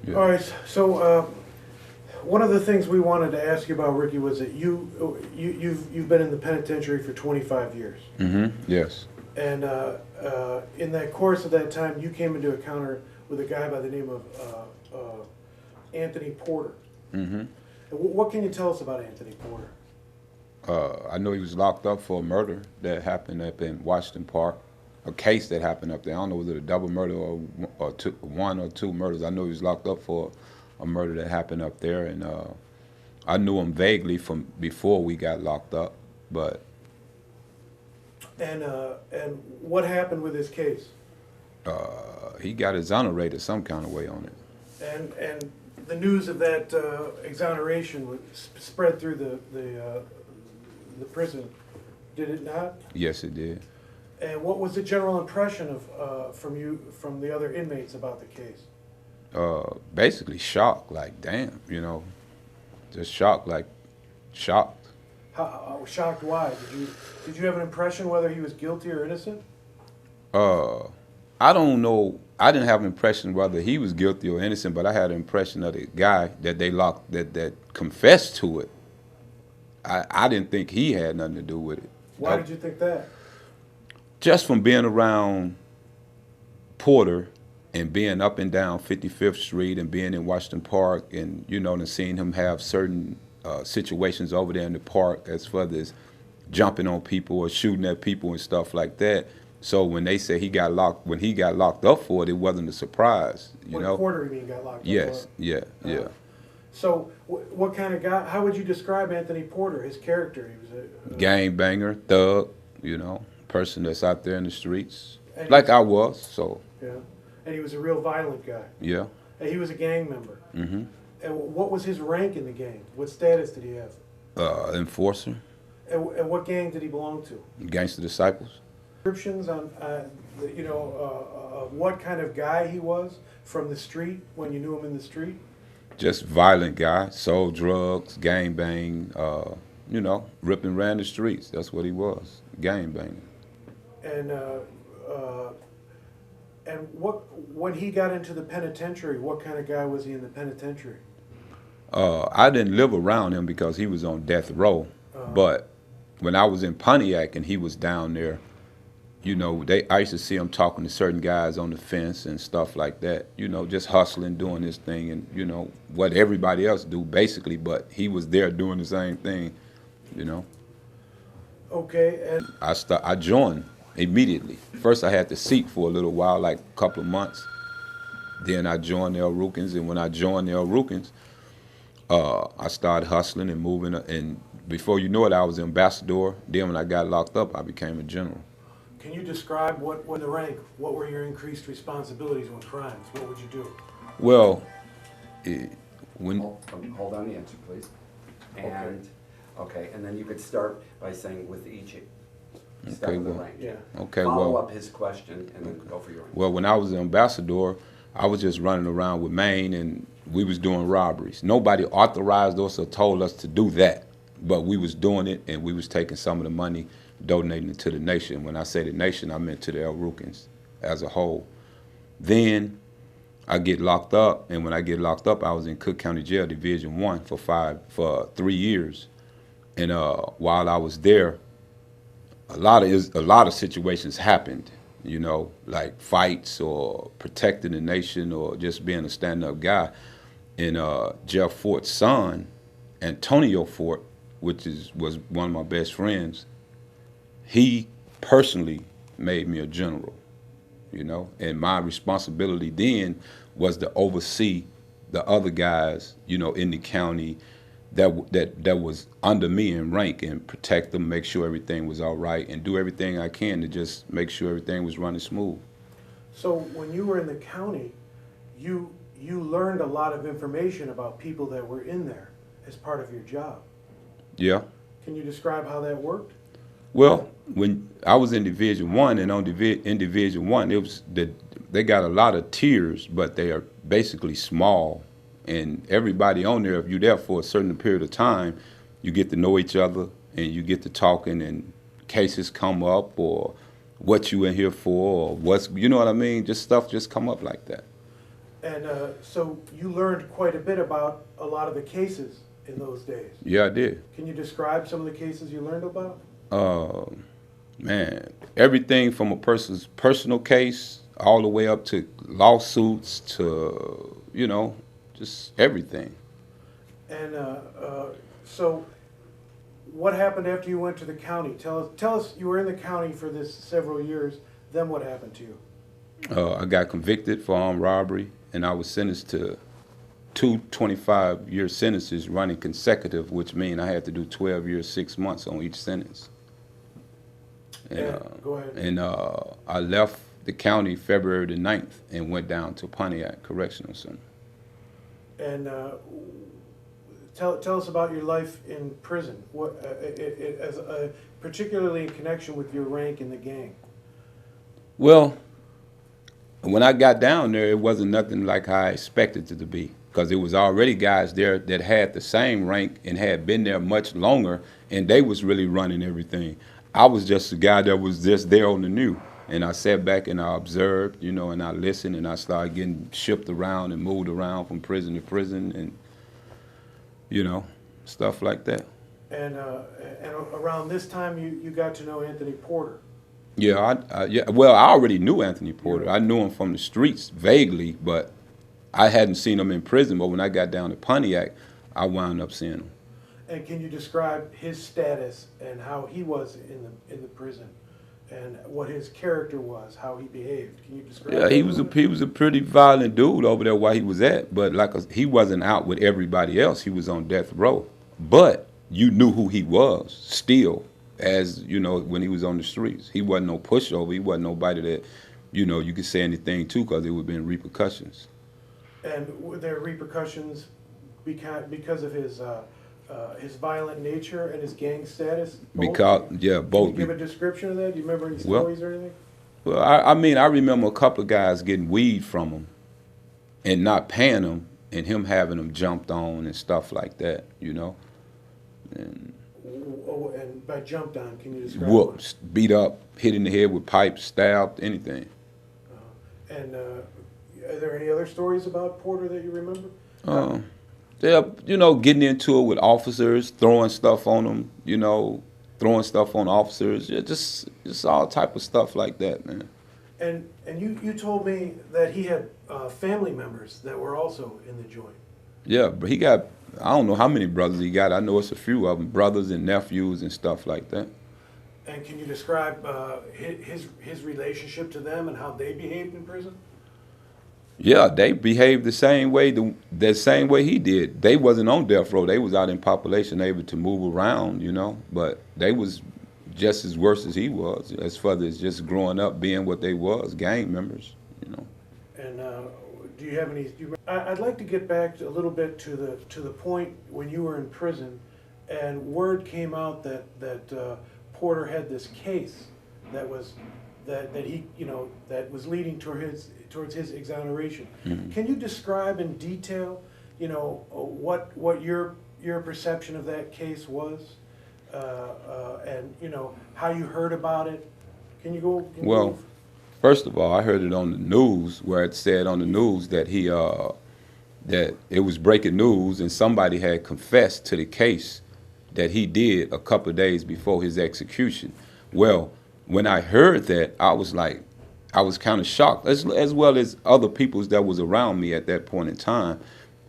Yeah. All right, so one of the things we wanted to ask you about, Ricky, was that you've been in the penitentiary for 25 years, Yes. and in that course of that time, you came into encounter with a guy by the name of Anthony Porter. And what can you tell us about Anthony Porter? I know he was locked up for a murder that happened up in Washington Park, a case that happened up there. I don't know whether it a double murder or one or two murders. I know he was locked up for a murder that happened up there, and I knew him vaguely from before we got locked up, but And what happened with his case? he got exonerated some kind of way on it. And the news of that exoneration was spread through the prison, did it not? Yes, it did. And what was the general impression of from the other inmates about the case? Basically shocked, like damn, just shocked, like shocked. Shocked? Why? Did you have an impression whether he was guilty or innocent? I don't know. I didn't have an impression whether he was guilty or innocent, but I had an impression of the guy that they locked that confessed to it. I didn't think he had nothing to do with it. Why did you think that? Just from being around Porter and being up and down 55th Street and being in Washington Park and, and seeing him have certain situations over there in the park as far as jumping on people or shooting at people and stuff like that. So when they say when he got locked up for it, it wasn't a surprise, What Porter, you mean, got locked up for? Yes, yeah. So what kind of guy, how would you describe Anthony Porter, his character? He was a Gang banger, thug, person that's out there in the streets, And like I was, so. Yeah, and he was a real violent guy. Yeah. And he was a gang member. Mm-hmm. And what was his rank in the gang? What status did he have? Enforcer. And what gang did he belong to? Gangster Disciples. Descriptions on, what kind of guy he was from the street when you knew him in the street? Just violent guy, sold drugs, gang bang, rip and ran the streets. That's what he was, gang banging. And when he got into the penitentiary, what kind of guy was he in the penitentiary? I didn't live around him because he was on death row. But when I was in Pontiac and he was down there, I used to see him talking to certain guys on the fence and stuff like that, just hustling, doing his thing and, what everybody else do basically, but he was there doing the same thing, Okay, and I joined immediately. First I had to seek for a little while, like a couple of months. Then I joined the El Rukins, and when I joined the El Rukins, I started hustling and moving, and before you know it, I was ambassador. Then when I got locked up, I became a general. can you describe what the rank, what were your increased responsibilities with crimes? What would you do? Well, when Hold on the answer, please. And, okay, and then you could start by saying with each step of the range. Yeah. okay, Follow well, up his question and then go for your answer. well, when I was an ambassador, I was just running around with Maine, and we was doing robberies. Nobody authorized us or told us to do that, but we was doing it, and we was taking some of the money, donating it to the nation. When I say the nation, I meant to the El Rukins as a whole. Then I get locked up, and when I get locked up, I was in Cook County Jail, Division 1 for 3 years. And while I was there, a lot of situations happened, like fights or protecting the nation or just being a stand-up guy. And Jeff Fort's son, Antonio Fort, which was one of my best friends, he personally made me a general, and my responsibility then was to oversee the other guys, in the county that was under me in rank, and protect them, make sure everything was all right, and do everything I can to just make sure everything was running smooth. So when you were in the county, you learned a lot of information about people that were in there as part of your job. Yeah. Can you describe how that worked? Well, when I was in Division 1, and in Division 1, it was they got a lot of tiers, but they are basically small. And everybody on there, if you're there for a certain period of time, you get to know each other, and you get to talking, and cases come up, or what you in here for, or what's, you know what I mean? Just stuff just come up like that. And so you learned quite a bit about a lot of the cases in those days. Yeah, I did. Can you describe some of the cases you learned about? Uh, Man, everything from a person's personal case all the way up to lawsuits to, just everything. And so what happened after you went to the county? Tell us, you were in the county for this several years, then what happened to you? I got convicted for armed robbery, and I was sentenced to two 25-year sentences running consecutive, which means I had to do 12 years, 6 months on each sentence. And, go ahead. And I left the county February the 9th and went down to Pontiac Correctional Center. And tell us about your life in prison, particularly in connection with your rank in the gang. Well, when I got down there, it wasn't nothing like how I expected it to be, because there was already guys there that had the same rank and had been there much longer, and they was really running everything. I was just a guy that was just there on the new, and I sat back and I observed, and I listened, and I started getting shipped around and moved around from prison to prison, and stuff like that. And around this time, you got to know Anthony Porter. Yeah, well, I already knew Anthony Porter. I knew him from the streets vaguely, but I hadn't seen him in prison. But when I got down to Pontiac, I wound up seeing him. And can you describe his status and how he was in the prison, and what his character was, how he behaved? Can you describe? Yeah, he was a pretty violent dude over there while he was at, but he wasn't out with everybody else. He was on death row, but you knew who he was still. As when he was on the streets, he wasn't no pushover. He wasn't nobody that, you could say anything to, because there would have been repercussions. And were there repercussions because of his violent nature and his gang status? Both. Can you Both. give a description of that? Do you remember any stories or anything? Well, I mean, I remember a couple of guys getting weed from him and not paying him, and him having them jumped on and stuff like that, And And by jumped on, can you describe? Whooped, beat up, hit in the head with pipes, stabbed, anything. And are there any other stories about Porter that you remember? Yeah, getting into it with officers, throwing stuff on them, throwing stuff on officers, just all type of stuff like that, man. And you told me that he had family members that were also in the joint. Yeah, but he got, I don't know how many brothers he got. I know it's a few of them, brothers and nephews and stuff like that. And can you describe his relationship to them and how they behaved in prison? Yeah, they behaved the same way, the same way he did. They wasn't on death row. They was out in population, able to move around, But they was just as worse as he was, as far as just growing up being what they was, gang members, And do you have any? I'd like to get back a little bit to the point when you were in prison, and word came out that Porter had this case that was that was leading towards his exoneration. Mm-hmm. Can you describe in detail, what your perception of that case was, and how you heard about it? Can you go? Well, first of all, I heard it on the news, where it said on the news that that it was breaking news, and somebody had confessed to the case that he did a couple of days before his execution. Well, when I heard that, I was kind of shocked, as well as other peoples that was around me at that point in time.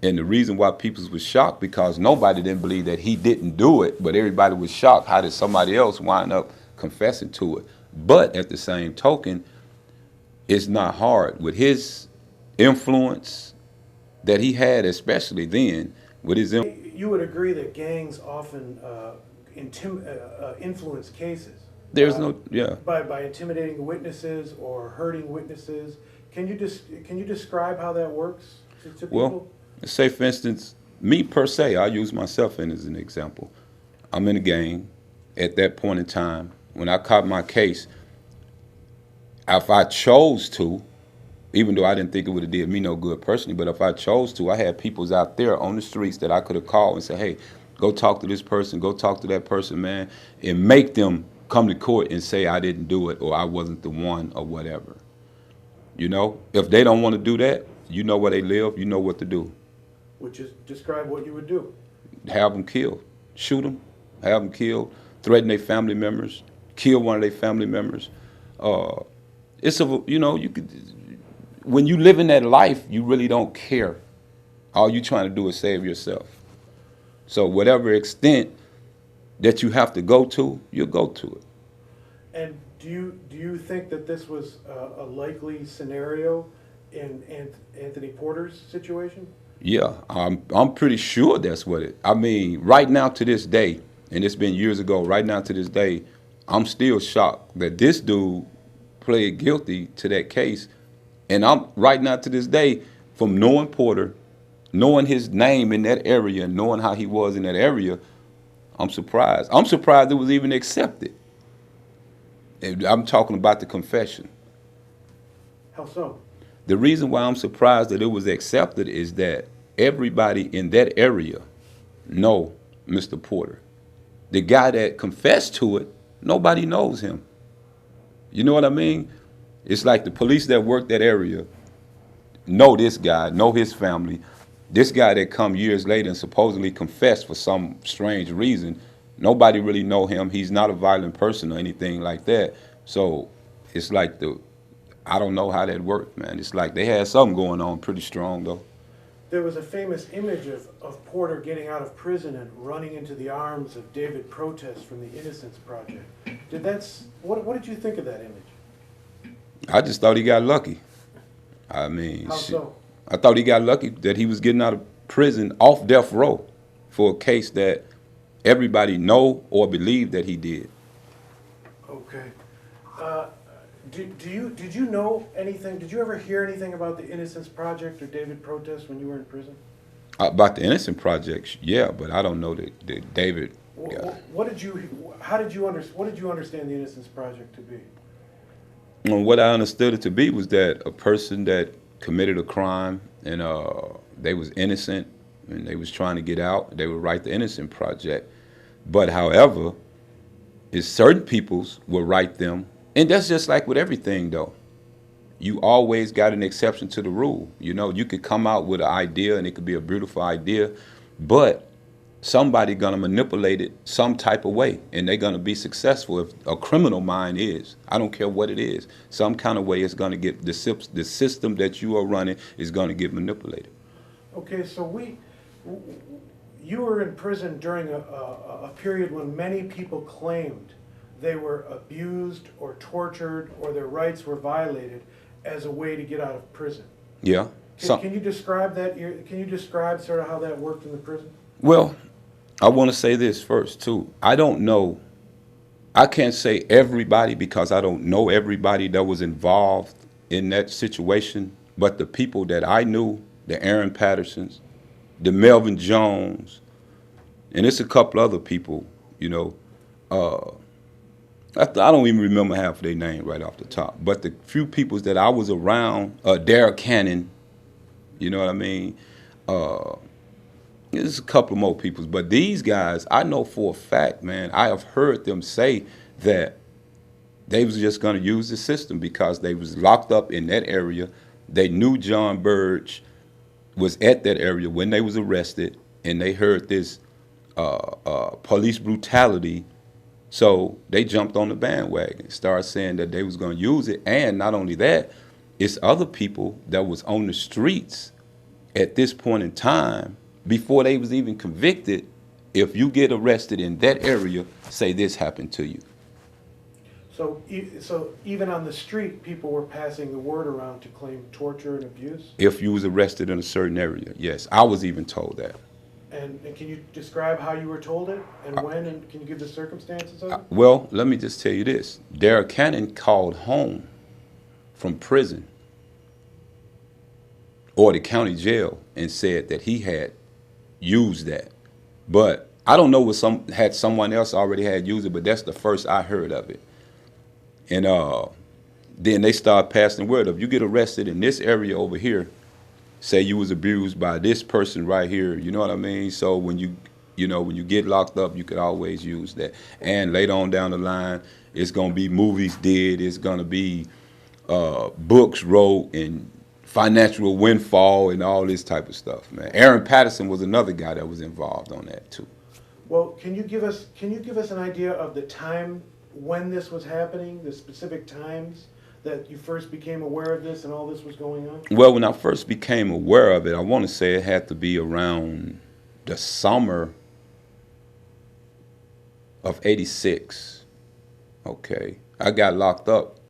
And the reason why peoples was shocked, because nobody didn't believe that he didn't do it, but everybody was shocked. How did somebody else wind up confessing to it? But at the same token, it's not hard with his influence that he had, especially then with his. You would agree that gangs often influence cases. There's by intimidating witnesses or hurting witnesses. Can you describe how that works to people? Well, say for instance, me per se, I use myself as an example. I'm in a gang at that point in time. When I caught my case, if I chose to, even though I didn't think it would have did me no good personally, but if I chose to, I had peoples out there on the streets that I could have called and said, hey, go talk to this person, go talk to that person, man, and make them come to court and say I didn't do it or I wasn't the one or whatever. If they don't want to do that, You know where they live. You know what to do. Which is describe what you would do. Have them killed. Shoot them. Have them killed. Threaten their family members. Kill one of their family members. It's a, you know, you could, when you live in that life, you really don't care. All you trying to do is save yourself. So whatever extent that you have to go to, you'll go to it. And do you think that this was a likely scenario in Anthony Porter's situation? Yeah, I'm pretty sure that's what it. I mean, right now to this day, and it's been years ago. Right now to this day, I'm still shocked that this dude pled guilty to that case, and I'm right now to this day, from knowing Porter, knowing his name in that area, and knowing how he was in that area, I'm surprised. I'm surprised it was even accepted. And I'm talking about the confession. How so? The reason why I'm surprised that it was accepted is that everybody in that area know Mr. Porter. The guy that confessed to it, nobody knows him. You know what I mean? It's like the police that work that area know this guy, know his family. This guy that come years later and supposedly confessed for some strange reason, nobody really know him. He's not a violent person or anything like that. So it's like I don't know how that worked, man. It's like they had something going on pretty strong, though. There was a famous image of Porter getting out of prison and running into the arms of David Protest from the Innocence Project. What did you think of that image? I just thought he got lucky. I mean, How so? I thought he got lucky that he was getting out of prison off death row for a case that everybody know or believe that he did. Okay. Did you know anything? Did you ever hear anything about the Innocence Project or David Protest when you were in prison? About the Innocent Project, yeah, but I don't know the David guy. What did you understand the Innocence Project to be? And what I understood it to be was that a person that committed a crime and they was innocent and they was trying to get out, they would write the Innocent Project. But however, is certain peoples will write them, and that's just like with everything though. You always got an exception to the rule. You know, you could come out with an idea and it could be a beautiful idea, but somebody gonna manipulate it some type of way and they're gonna be successful. If a criminal mind is, I don't care what it is, some kind of way it's gonna get, the system that you are running is gonna get manipulated. Okay, so you were in prison during a period when many people claimed they were abused or tortured or their rights were violated as a way to get out of prison. Yeah. Can you describe that? Can you describe sort of how that worked in the prison? Well, I want to say this first too. I don't know. I can't say everybody because I don't know everybody that was involved in that situation. But the people that I knew, the Aaron Pattersons, the Melvin Jones, and it's a couple other people, you know. I don't even remember half of their name right off the top. But the few peoples that I was around, Derek Cannon, you know what I mean? There's a couple more peoples. But these guys, I know for a fact, man, I have heard them say that they was just going to use the system because they was locked up in that area. They knew John Burge was at that area when they was arrested, and they heard this police brutality. So they jumped on the bandwagon, started saying that they was going to use it. And not only that, it's other people that was on the streets at this point in time, before they was even convicted. If you get arrested in that area, say this happened to you. So even on the street, people were passing the word around to claim torture and abuse? If you was arrested in a certain area, yes. I was even told that. And can you describe how you were told it and when, and can you give the circumstances of it? Well, let me just tell you this. Derek Cannon called home from prison or the county jail and said that he had used that. But I don't know had someone else already had used it, but that's the first I heard of it. And then they started passing word of, you get arrested in this area over here, say you was abused by this person right here, you know what I mean? So when you get locked up, you could always use that. And later on down the line, it's gonna be movies did, it's gonna be books wrote and financial windfall and all this type of stuff, man. Aaron Patterson was another guy that was involved on that too. Well, can you give us an idea of the time when this was happening, the specific times that you first became aware of this and all this was going on? Well, when I first became aware of it, I want to say it had to be around the summer of '86. Okay, I got locked up